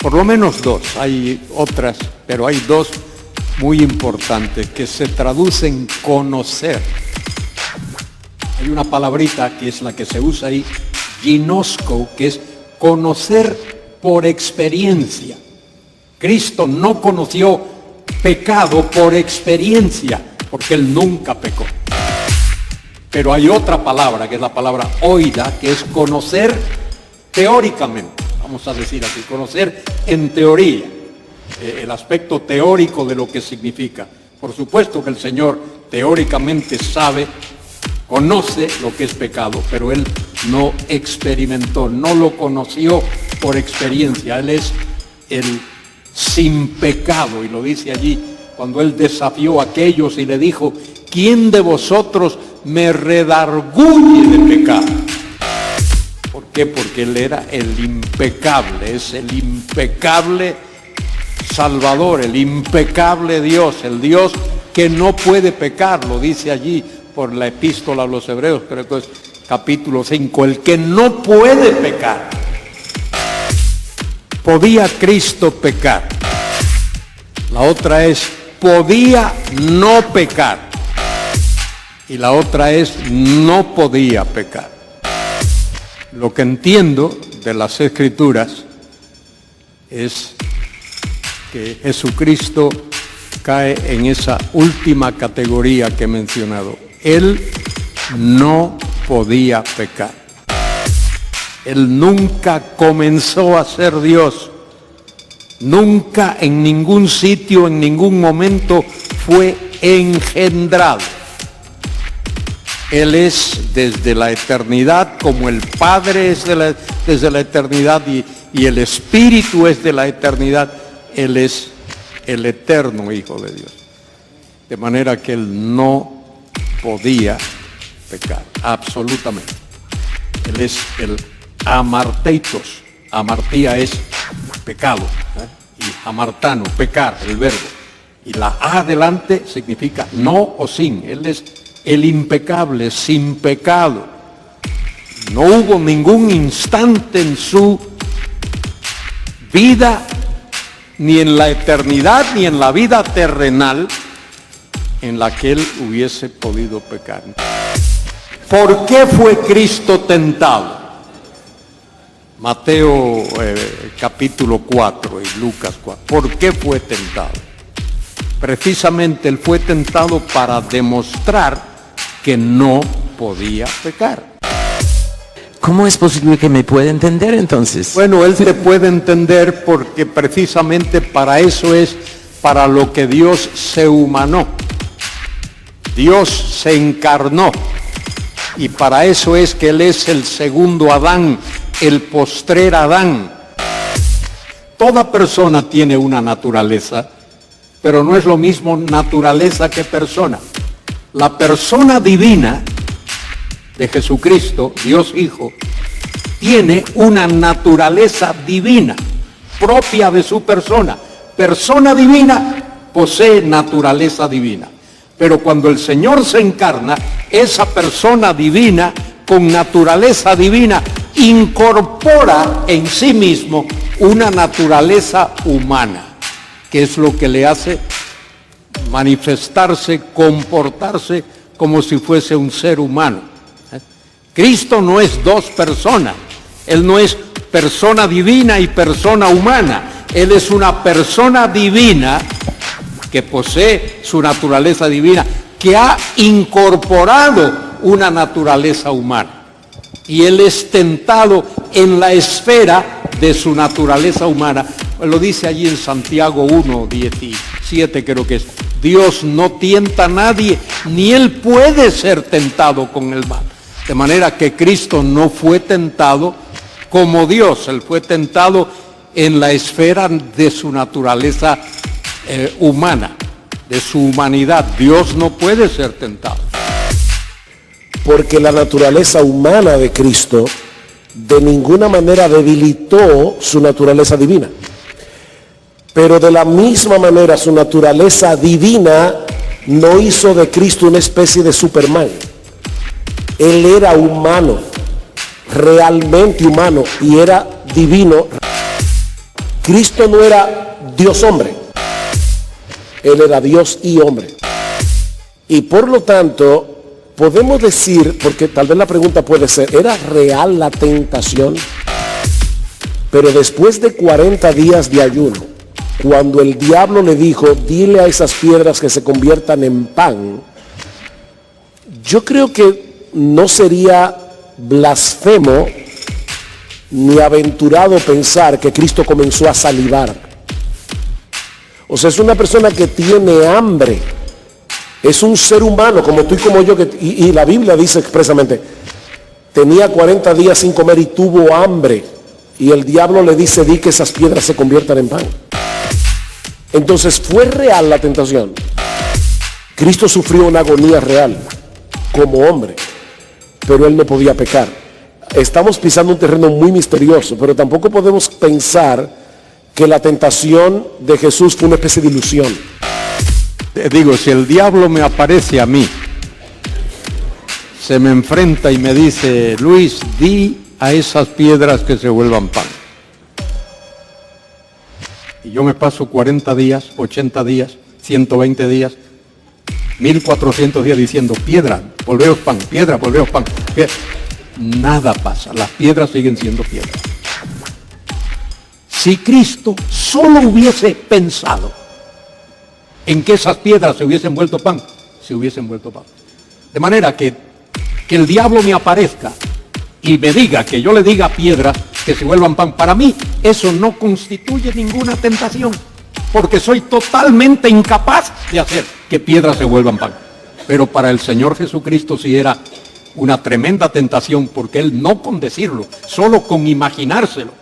por lo menos dos, hay otras, pero hay dos muy importantes que se traducen conocer. Hay una palabrita que es la que se usa ahí, ginosko, que es conocer por experiencia. Cristo no conoció pecado por experiencia, porque Él nunca pecó. Pero hay otra palabra, que es la palabra oida, que es conocer teóricamente. Vamos a decir así, conocer en teoría, el aspecto teórico de lo que significa. Por supuesto que el Señor teóricamente sabe, conoce lo que es pecado, pero Él no experimentó, no lo conoció por experiencia. Él es el sin pecado, y lo dice allí cuando Él desafió a aquellos y le dijo: ¿quién de vosotros me redarguye de pecado? ¿Por qué? Porque Él era el impecable, es el impecable Salvador, el impecable Dios, el Dios que no puede pecar, lo dice allí por la epístola a los Hebreos, creo que es capítulo 5, el que no puede pecar. ¿Podía Cristo pecar? La otra es, podía no pecar. Y la otra es, no podía pecar. Lo que entiendo de las Escrituras es que Jesucristo cae en esa última categoría que he mencionado. Él no podía pecar. Él nunca comenzó a ser Dios. Nunca en ningún sitio, en ningún momento fue engendrado. Él es desde la eternidad, como el Padre es desde la eternidad y el Espíritu es de la eternidad. Él es el eterno Hijo de Dios. De manera que Él no podía pecar, absolutamente. Él es el amarteitos. Amartía es pecado, y amartano, pecar, el verbo. Y la A adelante significa no o sin. Él es el impecable, sin pecado. No hubo ningún instante en su vida, ni en la eternidad, ni en la vida terrenal, en la que Él hubiese podido pecar. ¿Por qué fue Cristo tentado? Mateo capítulo 4 y Lucas 4. ¿Por qué fue tentado? Precisamente Él fue tentado para demostrar que no podía pecar. ¿Cómo es posible que me pueda entender entonces? Bueno, Él te puede entender porque precisamente para eso es para lo que Dios se humanó. Dios se encarnó. Y para eso es que Él es el segundo Adán, el postrer Adán. Toda persona tiene una naturaleza, pero no es lo mismo naturaleza que persona. La persona divina de Jesucristo, Dios Hijo, tiene una naturaleza divina, propia de su persona. Persona divina posee naturaleza divina. Pero cuando el Señor se encarna, esa persona divina con naturaleza divina incorpora en sí mismo una naturaleza humana, que es lo que le hace manifestarse, comportarse como si fuese un ser humano. Cristo no es dos personas. Él no es persona divina y persona humana. Él es una persona divina que posee su naturaleza divina, que ha incorporado una naturaleza humana. Y Él es tentado en la esfera de su naturaleza humana. Lo dice allí en Santiago 1:17, creo que es. Dios no tienta a nadie, ni Él puede ser tentado con el mal. De manera que Cristo no fue tentado como Dios. Él fue tentado en la esfera de su naturaleza humana, de su humanidad. Dios no puede ser tentado. Porque la naturaleza humana de Cristo de ninguna manera debilitó su naturaleza divina. Pero de la misma manera su naturaleza divina no hizo de Cristo una especie de Superman. Él era humano, realmente humano, y era divino. Cristo no era Dios hombre, Él era Dios y hombre. Y por lo tanto, podemos decir, porque tal vez la pregunta puede ser, ¿era real la tentación? Pero después de 40 días de ayuno, cuando el diablo le dijo, dile a esas piedras que se conviertan en pan, yo creo que no sería blasfemo ni aventurado pensar que Cristo comenzó a salivar. O sea, es una persona que tiene hambre. Es un ser humano como tú y como yo, y la Biblia dice expresamente, tenía 40 días sin comer y tuvo hambre. Y el diablo le dice, di que esas piedras se conviertan en pan. Entonces, ¿fue real la tentación? Cristo sufrió una agonía real como hombre, pero Él no podía pecar. Estamos pisando un terreno muy misterioso, pero tampoco podemos pensar que la tentación de Jesús fue una especie de ilusión. Digo, si el diablo me aparece a mí, se me enfrenta y me dice, Luis, di a esas piedras que se vuelvan pan. Y yo me paso 40 días, 80 días, 120 días, 1400 días diciendo, piedra, volveos pan, piedra, volveos pan. Nada pasa, las piedras siguen siendo piedras. Si Cristo solo hubiese pensado en que esas piedras se hubiesen vuelto pan, se hubiesen vuelto pan. De manera que el diablo me aparezca y me diga, que yo le diga a piedras que se vuelvan pan, para mí eso no constituye ninguna tentación, porque soy totalmente incapaz de hacer que piedras se vuelvan pan. Pero para el Señor Jesucristo sí era una tremenda tentación, porque Él no con decirlo, solo con imaginárselo,